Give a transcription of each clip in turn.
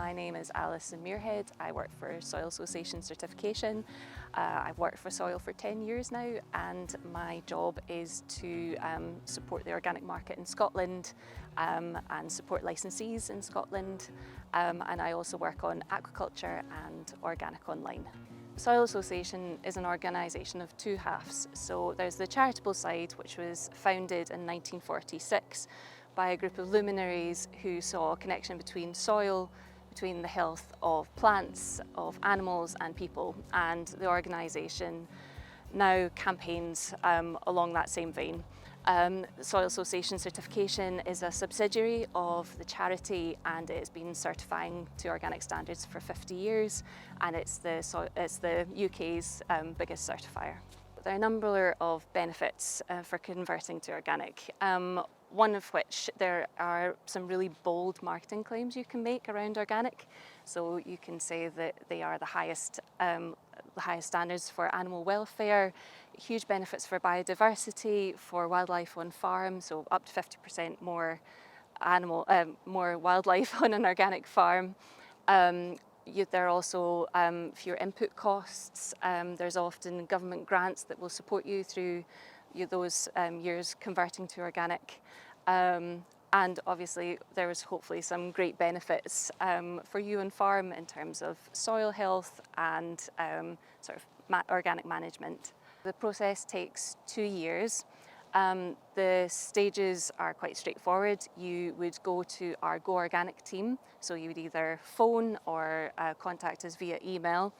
My name is Alison Muirhead. I work for Soil Association Certification. I've worked for Soil for 10 years now, and my job is to support the organic market in Scotland and support licensees in Scotland. And I also work on aquaculture and organic online. Soil Association is an organisation of two halves. So there's the charitable side, which was founded in 1946 by a group of luminaries who saw a connection between soil, between the health of plants, of animals and people, and the organisation now campaigns along that same vein. The Soil Association Certification is a subsidiary of the charity, and it has been certifying to organic standards for 50 years, and it's the UK's biggest certifier. There are a number of benefits for converting to organic. One of which, there are some really bold marketing claims you can make around organic. So you can say that they are the highest standards for animal welfare, huge benefits for biodiversity, for wildlife on farm, so up to 50% more wildlife on an organic farm. There are also fewer input costs. There's often government grants that will support you through those years converting to organic. And obviously there is hopefully some great benefits for you on farm in terms of soil health and sort of organic management. The process takes 2 years. The stages are quite straightforward. You would go to our Go Organic team, so you would either phone or contact us via email.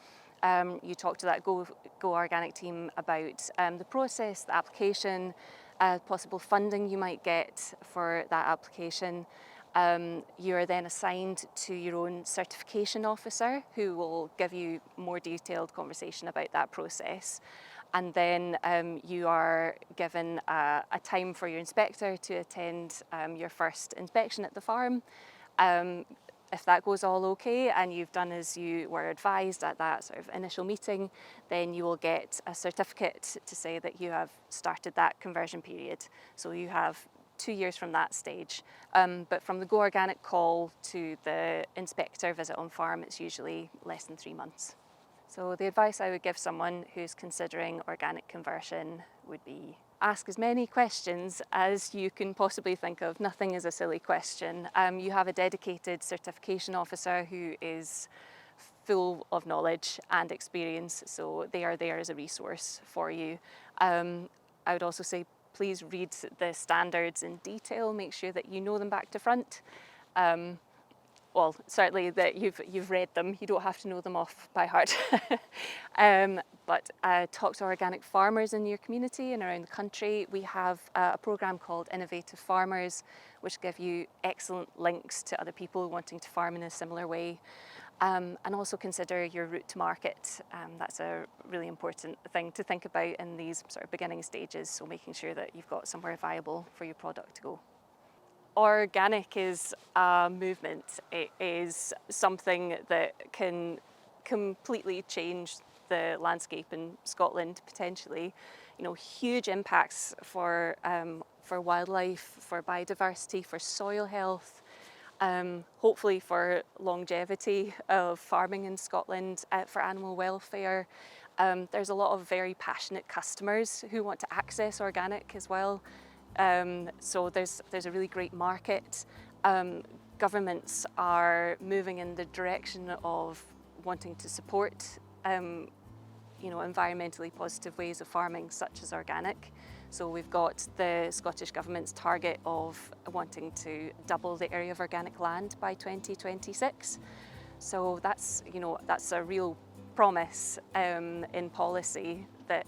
You talk to that Go Organic team about the process, the application, possible funding you might get for that application. You are then assigned to your own certification officer, who will give you more detailed conversation about that process. And then you are given a time for your inspector to attend your first inspection at the farm. If that goes all okay and you've done as you were advised at that sort of initial meeting, then you will get a certificate to say that you have started that conversion period. So you have 2 years from that stage. But from the Go Organic call to the inspector visit on farm, it's usually less than 3 months. So the advice I would give someone who's considering organic conversion would be: ask as many questions as you can possibly think of. Nothing is a silly question. You have a dedicated certification officer who is full of knowledge and experience, so they are there as a resource for you. I would also say, please read the standards in detail, make sure that you know them back to front. Well, certainly that you've read them. You don't have to know them off by heart. But talk to organic farmers in your community and around the country. We have a programme called Innovative Farmers, which give you excellent links to other people wanting to farm in a similar way. And also consider your route to market. That's a really important thing to think about in these sort of beginning stages, so making sure that you've got somewhere viable for your product to go. Organic is a movement. It is something that can completely change the landscape in Scotland, potentially. You know, huge impacts for wildlife, for biodiversity, for soil health, hopefully for longevity of farming in Scotland, for animal welfare. There's a lot of very passionate customers who want to access organic as well. So there's a really great market. Governments are moving in the direction of wanting to support environmentally positive ways of farming, such as organic. So we've got the Scottish Government's target of wanting to double the area of organic land by 2026. So that's a real promise in policy that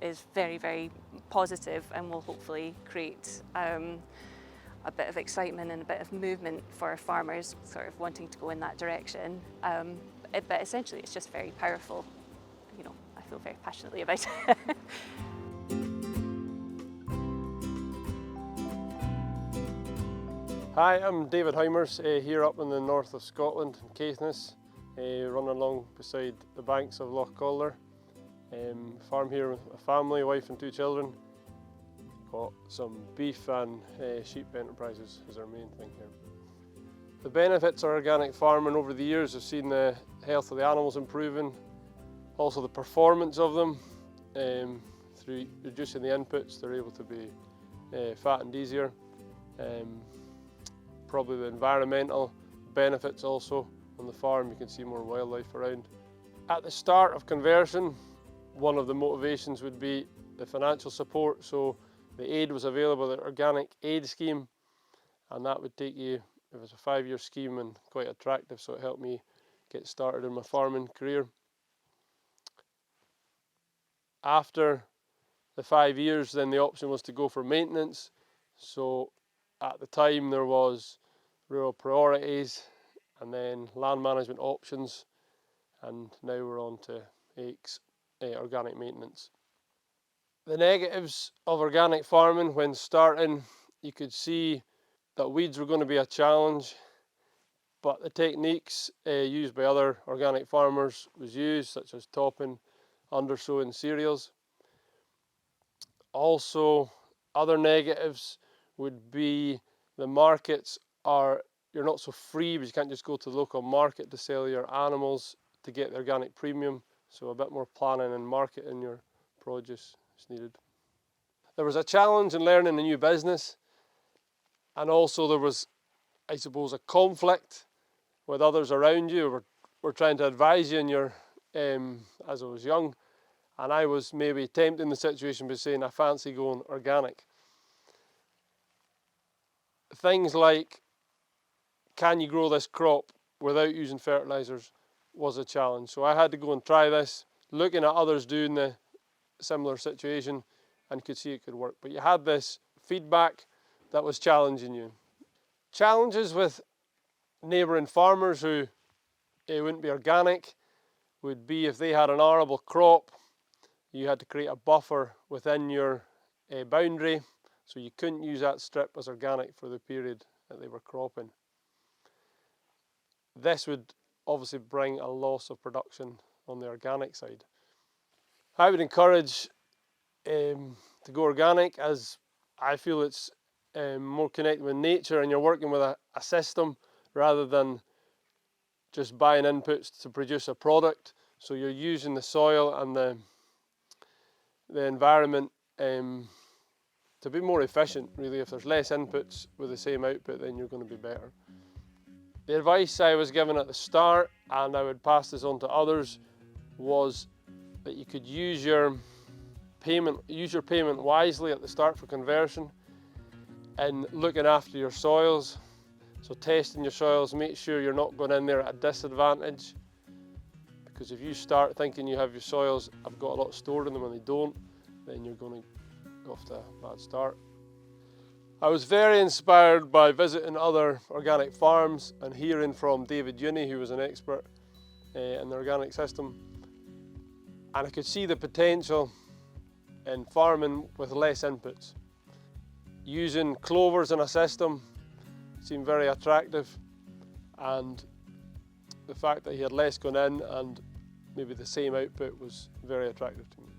is very, very positive and will hopefully create a bit of excitement and a bit of movement for farmers sort of wanting to go in that direction. But essentially it's just very powerful. You know, I feel very passionately about it. Hi, I'm David Hymers, here up in the north of Scotland, in Caithness, running along beside the banks of Loch Calder. Farm here with a family, wife and 2 children. Got some beef and sheep enterprises is our main thing here. The benefits of organic farming over the years, I've seen the health of the animals improving, also the performance of them. Through reducing the inputs, they're able to be fattened easier. Probably the environmental benefits also on the farm, you can see more wildlife around. At the start of conversion, one of the motivations would be the financial support. So the aid was available, the organic aid scheme, and that would take you, it was a 5-year scheme and quite attractive, so it helped me get started in my farming career. After the 5 years, then the option was to go for maintenance. So at the time there was rural priorities and then land management options, and now we're on to organic maintenance. The negatives of organic farming when starting, you could see that weeds were going to be a challenge, but the techniques used by other organic farmers was used, such as topping, undersowing cereals. Also, other negatives would be the markets are, you're not so free, but you can't just go to the local market to sell your animals to get the organic premium, so a bit more planning and marketing your produce is needed. There was a challenge in learning a new business, and also there was, I suppose, a conflict with others around you who were trying to advise you in your, as I was young, and I was maybe tempting the situation by saying I fancy going organic. Things like, can you grow this crop without using fertilizers, was a challenge. So I had to go and try this, looking at others doing the similar situation, and could see it could work. But you had this feedback that was challenging you. Challenges with neighbouring farmers who wouldn't be organic would be if they had an arable crop, you had to create a buffer within your boundary, so you couldn't use that strip as organic for the period that they were cropping. This would obviously bring a loss of production on the organic side. I would encourage to go organic, as I feel it's more connected with nature and you're working with a system rather than just buying inputs to produce a product. So you're using the soil and the environment to be more efficient, really. If there's less inputs with the same output, then you're going to be better. The advice I was given at the start, and I would pass this on to others, was that you could use your payment wisely at the start for conversion, and looking after your soils. So testing your soils, make sure you're not going in there at a disadvantage, because if you start thinking you have your soils, I've got a lot stored in them, and they don't, then you're going to go off to a bad start. I was very inspired by visiting other organic farms and hearing from David Hymers, who was an expert in the organic system, and I could see the potential in farming with less inputs. Using clovers in a system seemed very attractive, and the fact that he had less going in and maybe the same output was very attractive to me.